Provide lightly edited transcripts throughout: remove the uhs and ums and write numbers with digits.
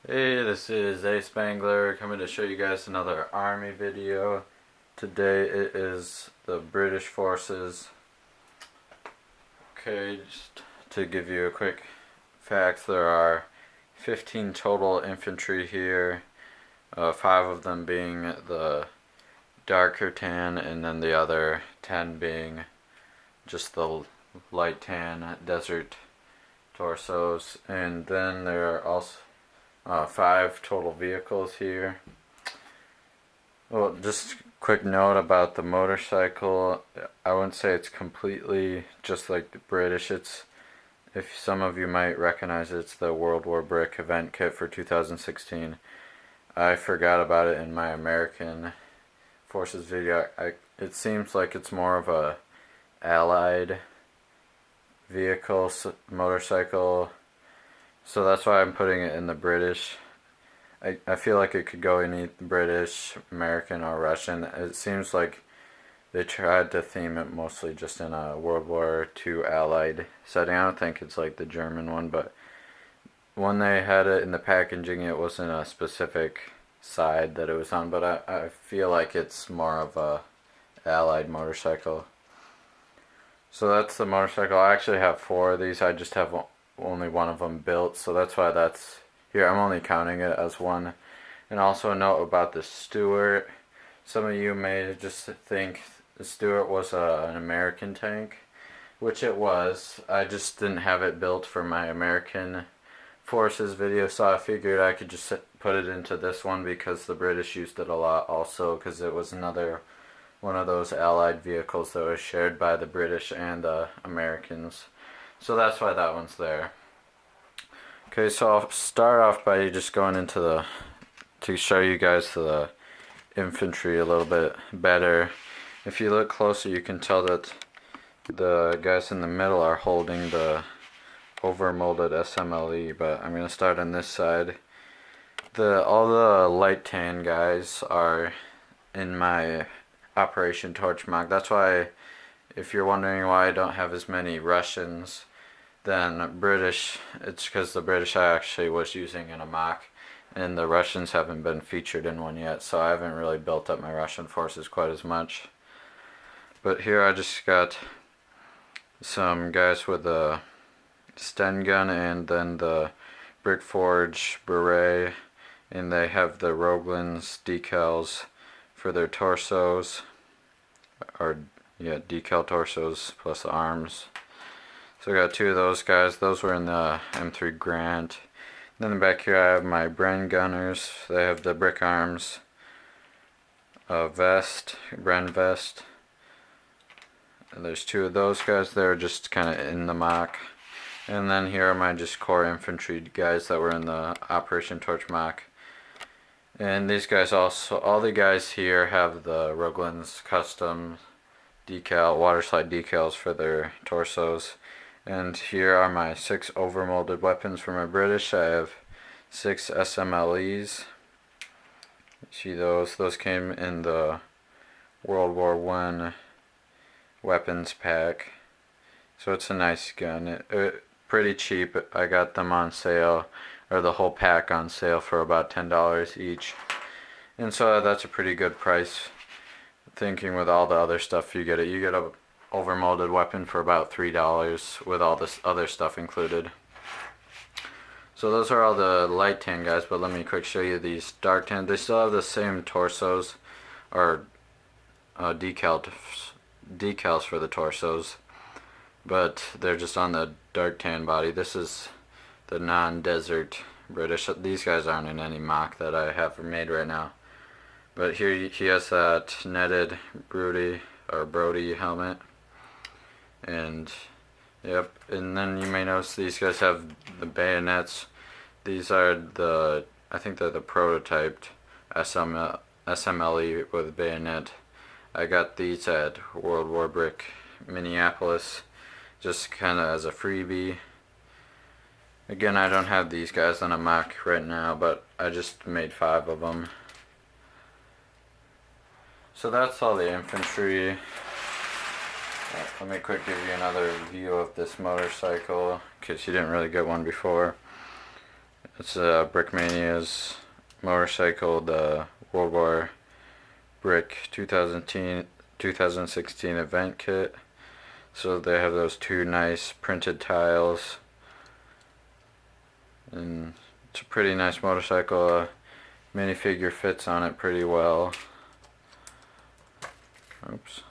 Hey, this is ASpengler coming to show you guys another army video. Today it is the British forces. Okay, just to give you a quick facts, there are 15 total infantry here, 5 of them being the darker tan and then the other 10 being just the light tan desert torsos. And then there are also 5 total vehicles here. Well, just quick note about the motorcycle. I wouldn't say it's completely just like the British. If some of you might recognize it, it's the World War Brick event kit for 2016. I forgot about it in my American Forces video. It seems like it's more of a Allied vehicle, motorcycle. So that's why I'm putting it in the British. I feel like it could go in either British, American, or Russian. It seems like they tried to theme it mostly just in a World War II Allied setting. I don't think it's like the German one, but when they had it in the packaging, it wasn't a specific side that it was on, but I feel like it's more of a Allied motorcycle. So that's the motorcycle. I actually have 4 of these. I just have only one of them built, so that's why that's here. I'm only counting it as one. And also a note about the Stuart. Some of you may just think the Stuart was an American tank, which it was. I just didn't have it built for my American Forces video, so I figured I could just put it into this one because the British used it a lot also, because it was another one of those Allied vehicles that was shared by the British and the Americans. So that's why that one's there. Okay, so I'll start off by just going into to show you guys the infantry a little bit better. If you look closer, you can tell that the guys in the middle are holding the overmolded SMLE, but I'm going to start on this side. All the light tan guys are in my Operation Torchmark. That's why, if you're wondering why I don't have as many Russians than British, it's because the British I actually was using in a mock, and the Russians haven't been featured in one yet, so I haven't really built up my Russian forces quite as much. But here I just got some guys with a Sten gun and then the Brickforge beret, and they have the Roglins decals for their torsos, or yeah, decal torsos plus the arms. So I got 2 of those guys. Those were in the M3 Grant. Then back here I have my Bren gunners. They have the brick arms, vest, Bren vest. And there's 2 of those guys. They're just kind of in the mock. And then here are my just core infantry guys that were in the Operation Torch mock. And these guys also, all the guys here have the Roglins custom decal, waterslide decals for their torsos. And here are my 6 overmolded weapons for my British. I have 6 SMLEs. See those? Those came in the World War I weapons pack. So it's a nice gun. Pretty cheap. I got them on sale, or the whole pack on sale, for about $10 each. And so that's a pretty good price, thinking with all the other stuff you get a overmolded weapon for about $3 with all this other stuff included. So those are all the light tan guys, but let me quick show you these dark tan. They still have the same torsos, or decals for the torsos, but they're just on the dark tan body. This is the non-desert British. These guys aren't in any mock that I have made right now. But here he has that netted Brody helmet. And yep, and then you may notice these guys have the bayonets. These are I think they're the prototyped SMLE with bayonet. I got these at World War Brick Minneapolis, just kind of as a freebie. Again, I don't have these guys on a mock right now, but I just made 5 of them. So that's all the infantry. Let me quick give you another view of this motorcycle, because you didn't really get one before. It's Brickmania's motorcycle, the World War Brick 2016 event kit. So they have those two nice printed tiles, and it's a pretty nice motorcycle. Minifigure fits on it pretty well. Oops.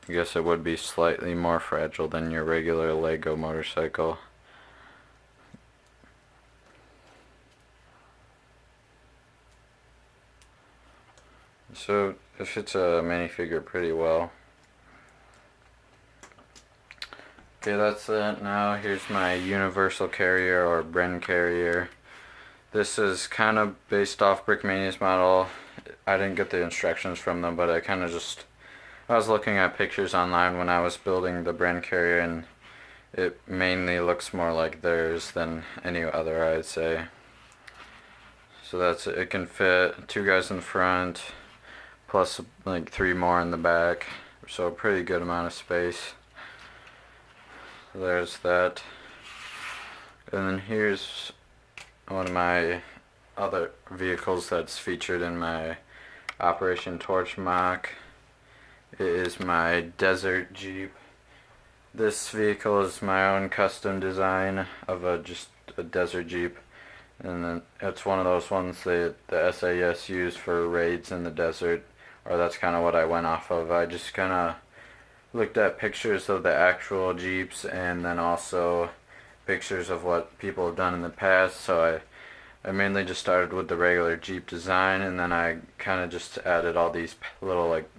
I guess it would be slightly more fragile than your regular Lego motorcycle. So it fits a minifigure pretty well. Okay, that's it. Now here's my universal carrier, or Bren carrier. This is kind of based off Brickmania's model. I didn't get the instructions from them, but I was looking at pictures online when I was building the Bren carrier, and it mainly looks more like theirs than any other, I'd say. So that's it. It can fit 2 guys in the front, plus like 3 more in the back. So a pretty good amount of space. So there's that. And then here's one of my other vehicles that's featured in my Operation Torch mock. It is my Desert Jeep. This vehicle is my own custom design of just a Desert Jeep, and then it's one of those ones that the SAS use for raids in the desert, or that's kind of what I went off of. I just kind of looked at pictures of the actual Jeeps, and then also pictures of what people have done in the past, so I mainly just started with the regular Jeep design, and then I kind of just added all these little like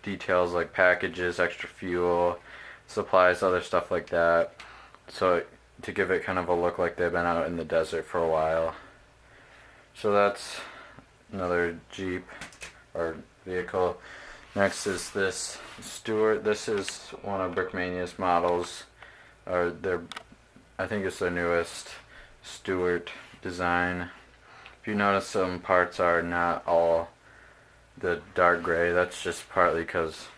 details like packages, extra fuel, supplies, other stuff like that, so to give it kind of a look like they've been out in the desert for a while. So that's another Jeep or vehicle. Next is this Stewart. This is one of Brickmania's models, or I think it's their newest Stewart design. If you notice, some parts are not all the dark gray. That's just partly because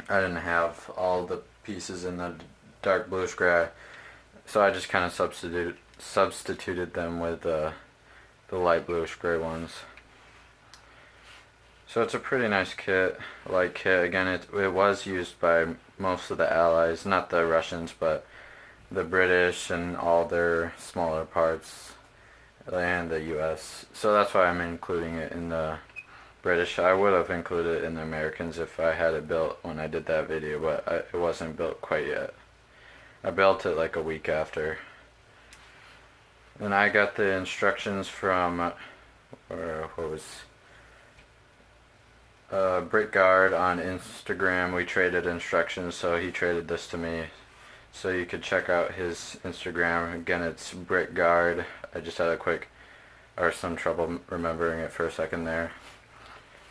I didn't have all the pieces in the dark bluish gray, so I just kind of substituted them with the light bluish gray ones. So it's a pretty nice kit, light kit. Again, it was used by most of the Allies, not the Russians, but the British and all their smaller parts, and the US. So that's why I'm including it in the British. I would have included it in the Americans if I had it built when I did that video, but it wasn't built quite yet. I built it like a week after. And I got the instructions from, Brickguard on Instagram. We traded instructions, so he traded this to me. So you could check out his Instagram. Again, it's Brickguard. I just had some trouble remembering it for a second there.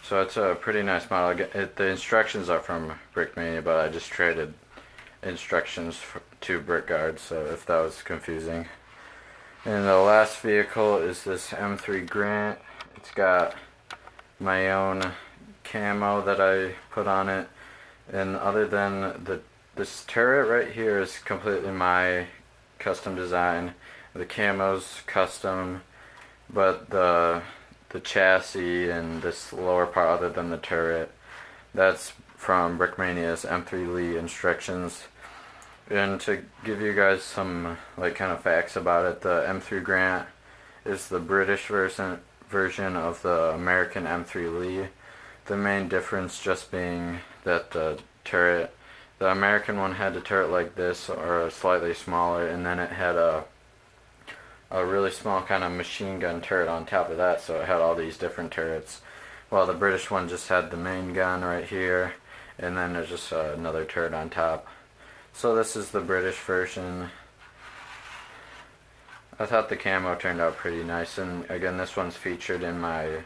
So it's a pretty nice model. The instructions are from Brickmania, but I just traded instructions to Brickguard, so if that was confusing. And the last vehicle is this M3 Grant. It's got my own camo that I put on it, and other than this turret right here is completely my custom design. The camo's custom, but the chassis and this lower part, other than the turret, that's from Brickmania's M3 Lee instructions. And to give you guys some like kind of facts about it, the M3 Grant is the British version of the American M3 Lee. The main difference just being that the American one had a turret like this, or slightly smaller, and then it had a really small kind of machine gun turret on top of that, so it had all these different turrets. While the British one just had the main gun right here, and then there's just another turret on top. So this is the British version. I thought the camo turned out pretty nice, and again, this one's featured in my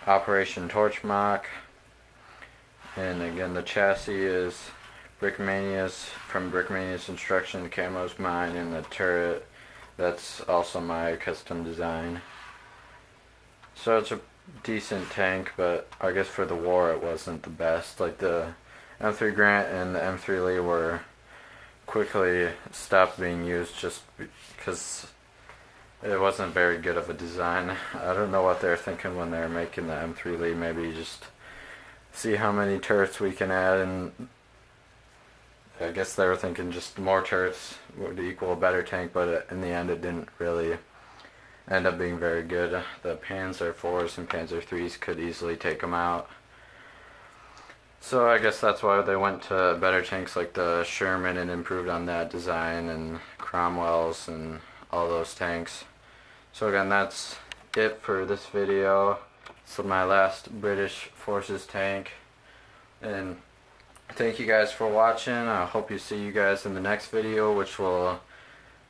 Operation Torch mock. And again, the chassis is from Brickmania's instruction. The camo's mine, and the turret, that's also my custom design. So it's a decent tank, but I guess for the war it wasn't the best. Like the M3 Grant and the M3 Lee were quickly stopped being used just because it wasn't very good of a design. I don't know what they're thinking when they're making the M3 Lee. Maybe just see how many turrets we can add, and I guess they were thinking just more turrets would equal a better tank, but in the end it didn't really end up being very good. The Panzer IVs and Panzer IIIs could easily take them out. So I guess that's why they went to better tanks like the Sherman and improved on that design, and Cromwell's and all those tanks. So again, that's it for this video. This is my last British Forces tank, and thank you guys for watching. I hope you see you guys in the next video, which will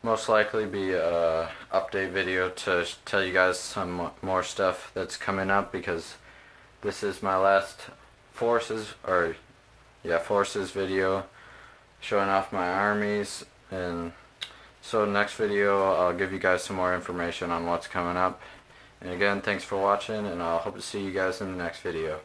most likely be a update video to tell you guys some more stuff that's coming up, because this is my last forces video showing off my armies. And so next video I'll give you guys some more information on what's coming up. And again, thanks for watching, and I'll hope to see you guys in the next video.